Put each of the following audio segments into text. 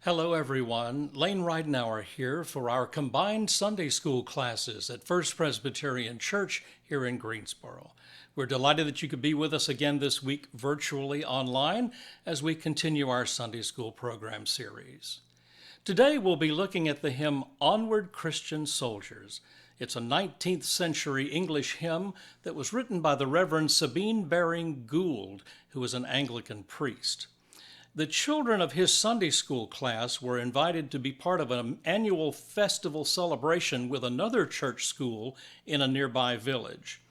Hello, everyone. Lane Ridenauer here for our combined Sunday school classes at First Presbyterian Church here in Greensboro. We're delighted that you could be with us again this week virtually online as we continue our Sunday school program series. Today we'll be looking at the hymn Onward, Christian Soldiers. It's a 19th century English hymn that was written by the Reverend Sabine Baring Gould, who was an Anglican priest. The children of his Sunday school class were invited to be part of an annual festival celebration with another church school in a nearby village.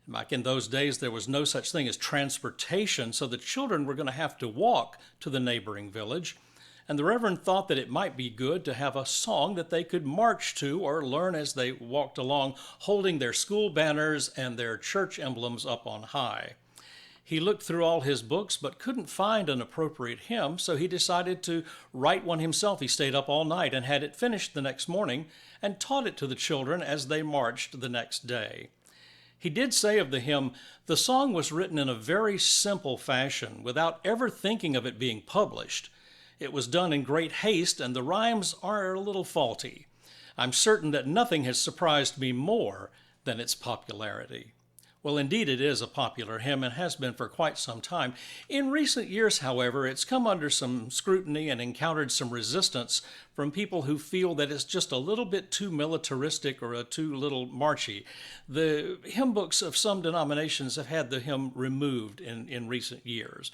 Back in those days, there was no such thing as transportation, so the children were going to have to walk to the neighboring village. And the Reverend thought that it might be good to have a song that they could march to or learn as they walked along, holding their school banners and their church emblems up on high. He looked through all his books but couldn't find an appropriate hymn, so he decided to write one himself. He stayed up all night and had it finished the next morning and taught it to the children as they marched the next day. He did say of the hymn, the song was written in a very simple fashion without ever thinking of it being published. It was done in great haste and the rhymes are a little faulty. I'm certain that nothing has surprised me more than its popularity. Well, indeed, it is a popular hymn and has been for quite some time. In recent years, however, it's come under some scrutiny and encountered some resistance from people who feel that it's just a little bit too militaristic or too little marchy. The hymn books of some denominations have had the hymn removed in recent years.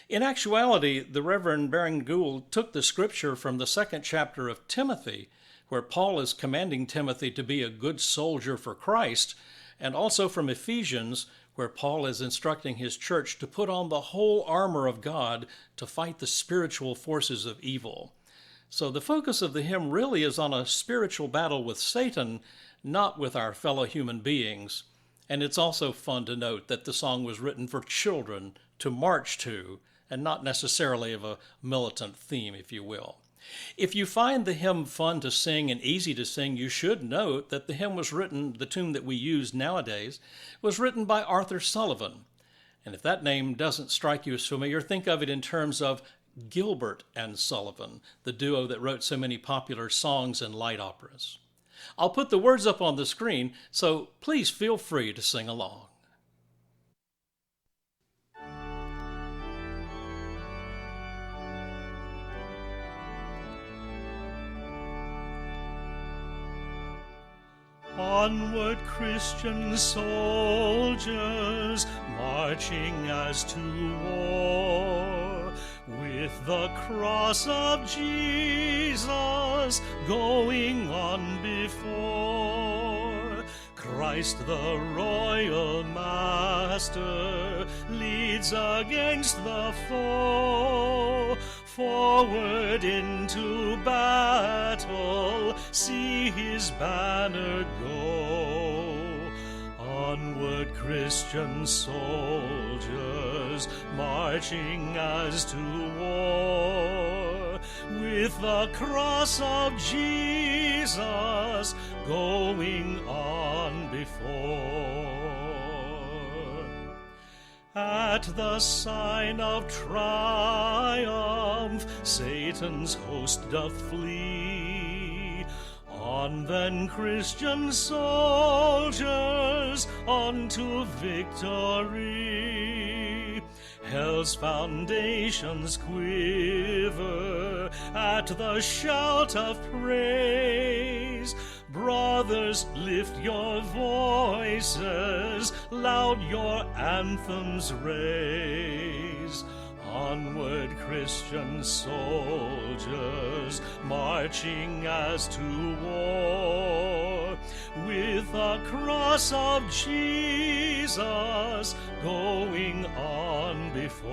In actuality, the Reverend Baring Gould took the scripture from the second chapter of Timothy, where Paul is commanding Timothy to be a good soldier for Christ, and also from Ephesians, where Paul is instructing his church to put on the whole armor of God to fight the spiritual forces of evil. So the focus of the hymn really is on a spiritual battle with Satan, not with our fellow human beings. And it's also fun to note that the song was written for children to march to, and not necessarily of a militant theme, if you will. If you find the hymn fun to sing and easy to sing, you should note that the hymn was written, the tune that we use nowadays, was written by Arthur Sullivan. And if that name doesn't strike you as familiar, think of it in terms of Gilbert and Sullivan, the duo that wrote so many popular songs and light operas. I'll put the words up on the screen, so please feel free to sing along. Onward, Christian soldiers, marching as to war, with the cross of Jesus going on before. Christ the royal master leads against the foe. Forward into battle, see his banner go. Onward, Christian soldiers, marching as to war, with the cross of Jesus going on before. At the sign of triumph, Satan's host doth flee. On then, Christian soldiers, unto victory. Hell's foundations quiver at the shout of praise. Brothers, lift your voices, loud your anthems raise. Onward, Christian soldiers, marching as to war, with the cross of Jesus going on before.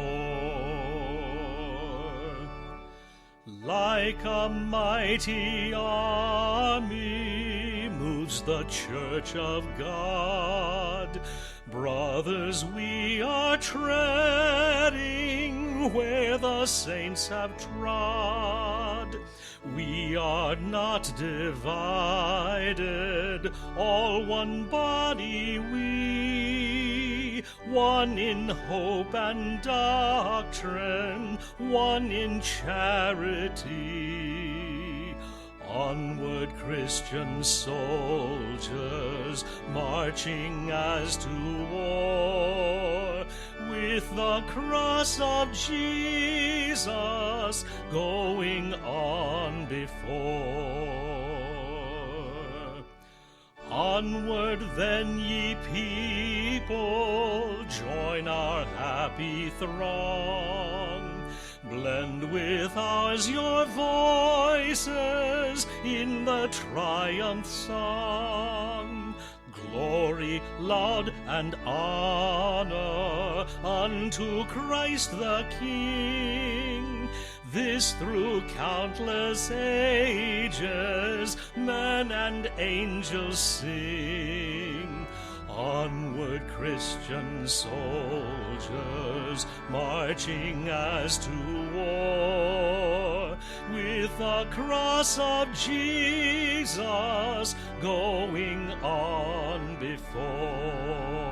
Like a mighty army moves the church of God. Brothers, we are treading where the saints have trod. We are not divided, all one body we. one in hope and doctrine, one in charity. Onward, Christian soldiers, marching as to war, with the cross of Jesus going on before. Onward then, ye people, join our happy throng. Blend with ours your voices in the triumph song. Glory, laud, and honor unto Christ the King. This through countless ages men and angels sing. Onward, Christian soldiers, marching as to war, with the cross of Jesus going on before.